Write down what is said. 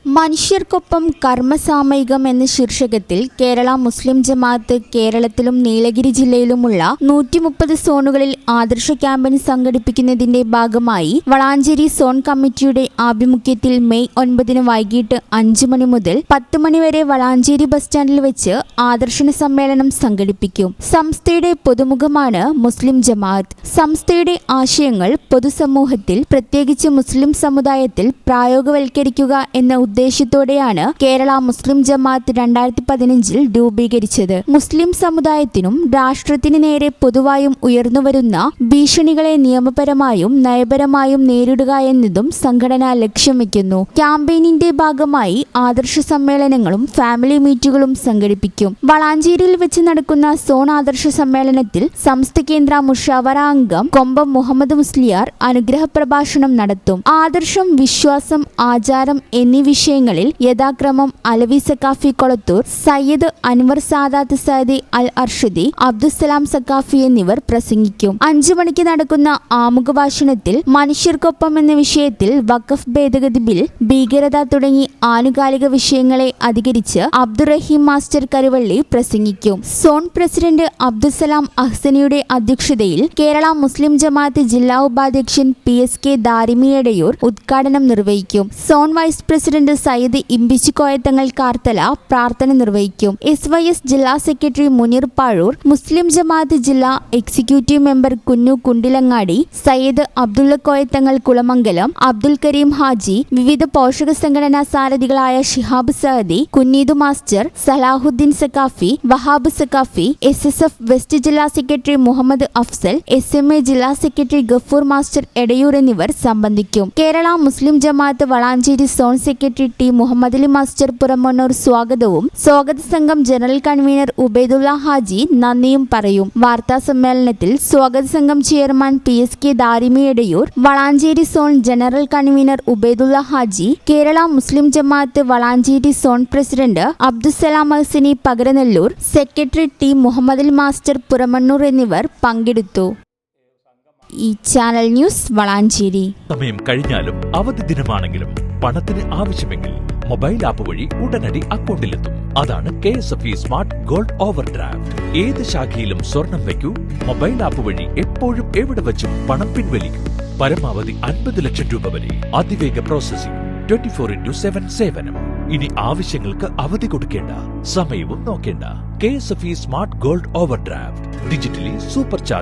മനുഷ്യർക്കൊപ്പം കർമ്മസാമയികം എന്ന ശീർഷകത്തിൽ കേരള മുസ്ലിം ജമാഅത്ത് കേരളത്തിലും നീലഗിരി ജില്ലയിലുമുള്ള 130 സോണുകളിൽ ആദർശ ക്യാമ്പയിൻ സംഘടിപ്പിക്കുന്നതിന്റെ ഭാഗമായി വളാഞ്ചേരി സോൺ കമ്മിറ്റിയുടെ ആഭിമുഖ്യത്തിൽ മെയ് 9 വൈകിട്ട് 5 മണി മുതൽ 10 മണി വരെ വളാഞ്ചേരി ബസ് സ്റ്റാൻഡിൽ വെച്ച് ആദർശന സമ്മേളനം സംഘടിപ്പിക്കും. സംസ്ഥയുടെ പൊതുമുഖമാണ് മുസ്ലിം ജമാഅത്ത്. സംസ്ഥയുടെ ആശയങ്ങൾ പൊതുസമൂഹത്തിൽ, പ്രത്യേകിച്ച് മുസ്ലിം സമുദായത്തിൽ പ്രായോഗവൽക്കരിക്കുക എന്ന ഉദ്ദേശത്തോടെയാണ് കേരള മുസ്ലിം ജമാഅത്ത് 2015 രൂപീകരിച്ചത്. മുസ്ലിം സമുദായത്തിനും രാഷ്ട്രത്തിന് നേരെ പൊതുവായും ഉയർന്നുവരുന്ന ഭീഷണികളെ നിയമപരമായും നയപരമായും നേരിടുക എന്നതും സംഘടന ലക്ഷ്യം വയ്ക്കുന്നു. ക്യാമ്പയിനിന്റെ ഭാഗമായി ആദർശ സമ്മേളനങ്ങളും ഫാമിലി മീറ്റുകളും സംഘടിപ്പിക്കും. വളാഞ്ചേരിയിൽ വെച്ച് നടക്കുന്ന സോൺ ആദർശ സമ്മേളനത്തിൽ സംസ്ഥ കേന്ദ്ര മുഷാവറ അംഗം കൊമ്പം മുഹമ്മദ് മുസ്ലിയാർ അനുഗ്രഹ പ്രഭാഷണം നടത്തും. ആദർശം, വിശ്വാസം, ആചാരം എന്നീ വിഷയങ്ങളിൽ യഥാക്രമം അലവി സക്കാഫി കൊളത്തൂർ, സയ്യിദ് അൻവർ സാദാത്ത് സഅദി അൽ അർഷദി, അബ്ദുസ്സലാം സക്കാഫി എന്നിവർ പ്രസംഗിക്കും. 5 മണിക്ക് നടക്കുന്ന ആമുഖ ഭാഷണത്തിൽ മനുഷ്യർക്കൊപ്പം എന്ന വിഷയത്തിൽ വഖഫ് ഭേദഗതി ബിൽ, ഭീകരത തുടങ്ങി ആനുകാലിക വിഷയങ്ങളെ അധികരിച്ച് അബ്ദുറഹീം മാസ്റ്റർ കരുവള്ളി പ്രസംഗിക്കും. സോൺ പ്രസിഡന്റ് അബ്ദുസ്സലാം അഹ്സനിയുടെ അധ്യക്ഷതയിൽ കേരള മുസ്ലിം ജമാഅത്ത് ജില്ലാ ഉപാധ്യക്ഷൻ PSK ദാരിമി എടയൂർ ഉദ്ഘാടനം നിർവഹിക്കും. Zone vice president Sayyid Imbichikoya Thangal Karthala പ്രാർത്ഥന നിർവഹിക്കും. SYS ജില്ലാ സെക്രട്ടറി മുനീർ പാഴൂർ, മുസ്ലിം ജമാഅത്ത് ജില്ലാ എക്സിക്യൂട്ടീവ് മെമ്പർ കുന്നു കുണ്ടിലങ്ങാടി, സയ്യിദ് അബ്ദുള്ള കോയത്തങ്ങൾ കുളമംഗലം, അബ്ദുൽ കരീം ഹാജി, വിവിധ പോഷക സംഘടനാ സാരഥികളായ Shihab Saadi, Kunneedu master, Salahuddin Saqafi, Wahab Saqafi, SSF west ജില്ലാ സെക്രട്ടറി മുഹമ്മദ് അഫ്സൽ, SMA ജില്ലാ സെക്രട്ടറി ഗഫൂർ മാസ്റ്റർ എടയൂർ എന്നിവർ സംബന്ധിക്കും. Kerala Muslim Jamaat Valanchery zone secretary T Muhammad Ali master Puramannur സ്വാഗതവും സ്വാഗത സംഘം ജനറൽ കൺവീനർ ഉബൈദുള്ള ഹാജി നന്ദിയും പറയും. വാർത്താ സമ്മേളനത്തിൽ സ്വാഗത സംഘം chairman PSK Darimi Edayur, Valanchery zone general convener Ubaidulla Haji, Kerala Muslim Jamaat Valanchery zone president Abdussalam Ahsani Pakaranellur, secretary T Muhammad Ali master Puramannur എന്നിവർ പങ്കെടുത്തു. ഈ ചാനൽ ന്യൂസ് വളാഞ്ചേരി. സമയം കഴിഞ്ഞാലും അവധി ദിനമാണെങ്കിലും പണത്തിന് ആവശ്യമെങ്കിൽ മൊബൈൽ ആപ്പ് വഴി ഉടനടി അക്കൗണ്ടിലെത്തും. അതാണ് KSFE smart gold over draft. ഏത് ശാഖയിലും സ്വർണം വയ്ക്കൂ. മൊബൈൽ ആപ്പ് വഴി എപ്പോഴും എവിടെ വെച്ചും പണം പിൻവലിക്കൂ. പരമാവധി 50 ലക്ഷം രൂപ വരെ. അതിവേഗ പ്രോസസിംഗ്, 24/7 സേവനം. ഇനി ആവശ്യങ്ങൾക്ക് അവധി കൊടുക്കേണ്ട, സമയവും നോക്കേണ്ട. KSFE smart gold over draft digitally super charge.